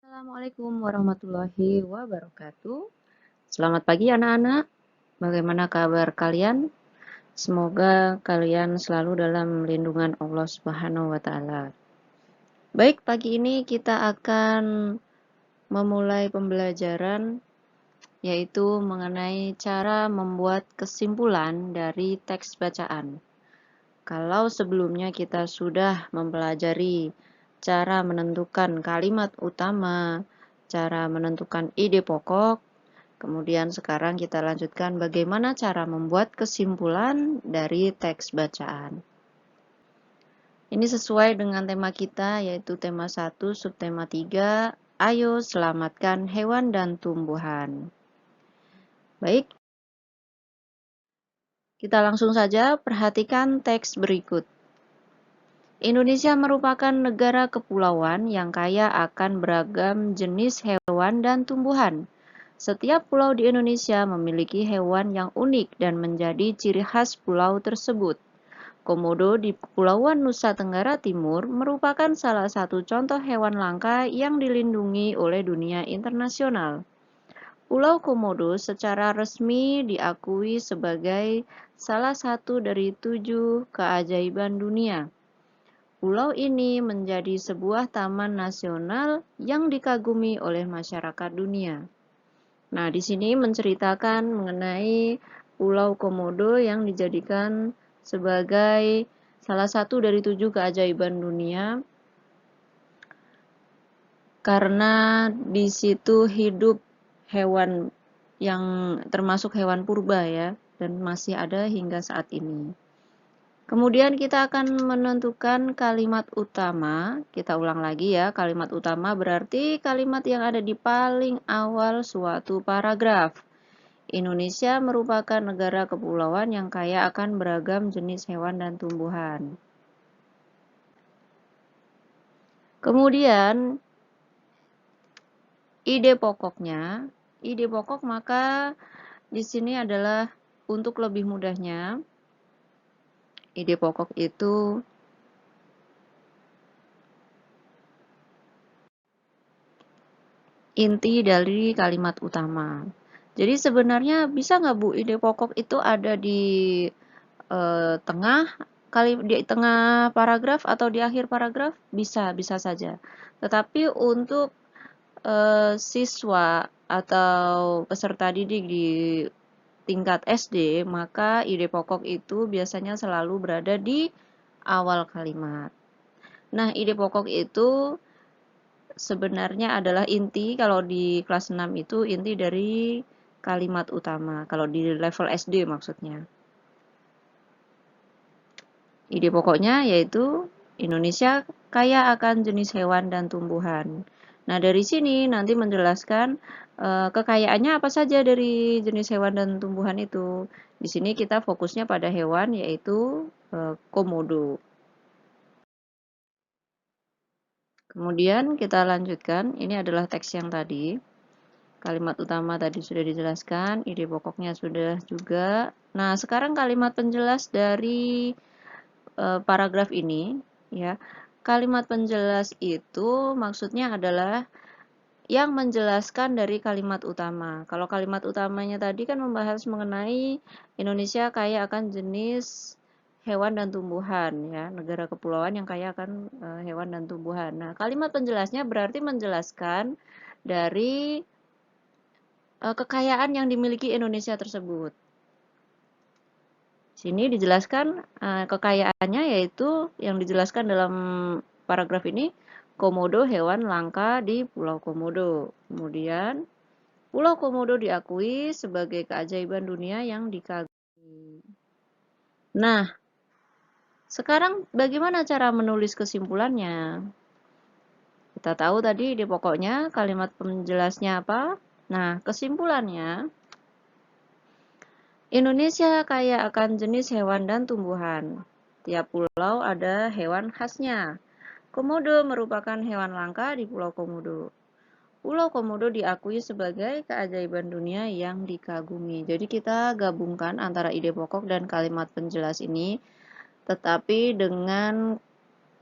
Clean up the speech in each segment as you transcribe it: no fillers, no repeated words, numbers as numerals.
Assalamualaikum warahmatullahi wabarakatuh. Selamat pagi anak-anak. Bagaimana kabar kalian? Semoga kalian selalu dalam lindungan Allah Subhanahu wa taala. Baik, pagi ini kita akan memulai pembelajaran yaitu mengenai cara membuat kesimpulan dari teks bacaan. Kalau sebelumnya kita sudah mempelajari cara menentukan kalimat utama, cara menentukan ide pokok, kemudian sekarang kita lanjutkan bagaimana cara membuat kesimpulan dari teks bacaan. Ini sesuai dengan tema kita, yaitu tema 1, subtema 3, ayo selamatkan hewan dan tumbuhan. Baik, kita langsung saja perhatikan teks berikut. Indonesia merupakan negara kepulauan yang kaya akan beragam jenis hewan dan tumbuhan. Setiap pulau di Indonesia memiliki hewan yang unik dan menjadi ciri khas pulau tersebut. Komodo di Kepulauan Nusa Tenggara Timur merupakan salah satu contoh hewan langka yang dilindungi oleh dunia internasional. Pulau Komodo secara resmi diakui sebagai salah satu dari 7 keajaiban dunia. Pulau ini menjadi sebuah taman nasional yang dikagumi oleh masyarakat dunia. Nah, di sini menceritakan mengenai Pulau Komodo yang dijadikan sebagai salah satu dari 7 keajaiban dunia karena di situ hidup hewan yang termasuk hewan purba ya, dan masih ada hingga saat ini. Kemudian kita akan menentukan kalimat utama. Kita ulang lagi ya, kalimat utama berarti kalimat yang ada di paling awal suatu paragraf. Indonesia merupakan negara kepulauan yang kaya akan beragam jenis hewan dan tumbuhan. Kemudian, ide pokok maka di sini adalah untuk lebih mudahnya. Ide pokok itu inti dari kalimat utama. Jadi sebenarnya bisa nggak Bu, ide pokok itu ada di tengah paragraf atau di akhir paragraf? Bisa saja. Tetapi untuk siswa atau peserta didik di tingkat SD, maka ide pokok itu biasanya selalu berada di awal kalimat. Nah, ide pokok itu sebenarnya adalah inti, kalau di kelas 6 itu inti dari kalimat utama, kalau di level SD maksudnya. Ide pokoknya yaitu Indonesia kaya akan jenis hewan dan tumbuhan. Nah, dari sini nanti menjelaskan kekayaannya apa saja dari jenis hewan dan tumbuhan itu. Di sini kita fokusnya pada hewan yaitu komodo. Kemudian kita lanjutkan, ini adalah teks yang tadi. Kalimat utama tadi sudah dijelaskan, ide pokoknya sudah juga. Nah, sekarang kalimat penjelas dari paragraf ini, ya. Kalimat penjelas itu maksudnya adalah yang menjelaskan dari kalimat utama. Kalau kalimat utamanya tadi kan membahas mengenai Indonesia kaya akan jenis hewan dan tumbuhan, ya, negara kepulauan yang kaya akan hewan dan tumbuhan. Nah, kalimat penjelasnya berarti menjelaskan dari kekayaan yang dimiliki Indonesia tersebut. Sini dijelaskan kekayaannya, yaitu yang dijelaskan dalam paragraf ini, komodo hewan langka di Pulau Komodo. Kemudian, Pulau Komodo diakui sebagai keajaiban dunia yang dikagumi. Nah, sekarang bagaimana cara menulis kesimpulannya? Kita tahu tadi di pokoknya kalimat penjelasnya apa? Nah, kesimpulannya, Indonesia kaya akan jenis hewan dan tumbuhan. Tiap pulau ada hewan khasnya. Komodo merupakan hewan langka di Pulau Komodo. Pulau Komodo diakui sebagai keajaiban dunia yang dikagumi. Jadi kita gabungkan antara ide pokok dan kalimat penjelas ini, tetapi dengan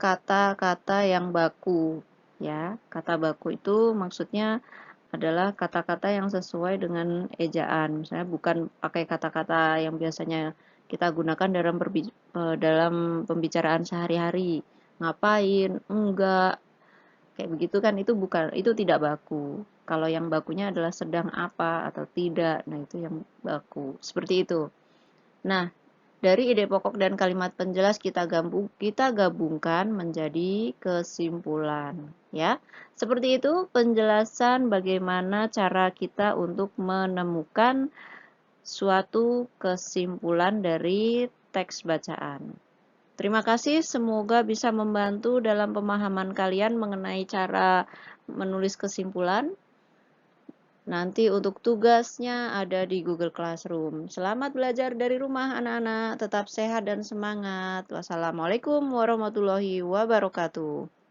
kata-kata yang baku, ya. Kata baku itu maksudnya adalah kata-kata yang sesuai dengan ejaan. Misalnya bukan pakai kata-kata yang biasanya kita gunakan dalam pembicaraan sehari-hari. Ngapain? Enggak. Kayak begitu kan itu bukan, itu tidak baku. Kalau yang bakunya adalah sedang apa atau tidak. Nah, itu yang baku. Seperti itu. Nah, dari ide pokok dan kalimat penjelas kita gabungkan menjadi kesimpulan, ya. Seperti itu penjelasan bagaimana cara kita untuk menemukan suatu kesimpulan dari teks bacaan. Terima kasih, semoga bisa membantu dalam pemahaman kalian mengenai cara menulis kesimpulan. Nanti untuk tugasnya ada di Google Classroom. Selamat belajar dari rumah anak-anak, tetap sehat dan semangat. Wassalamualaikum warahmatullahi wabarakatuh.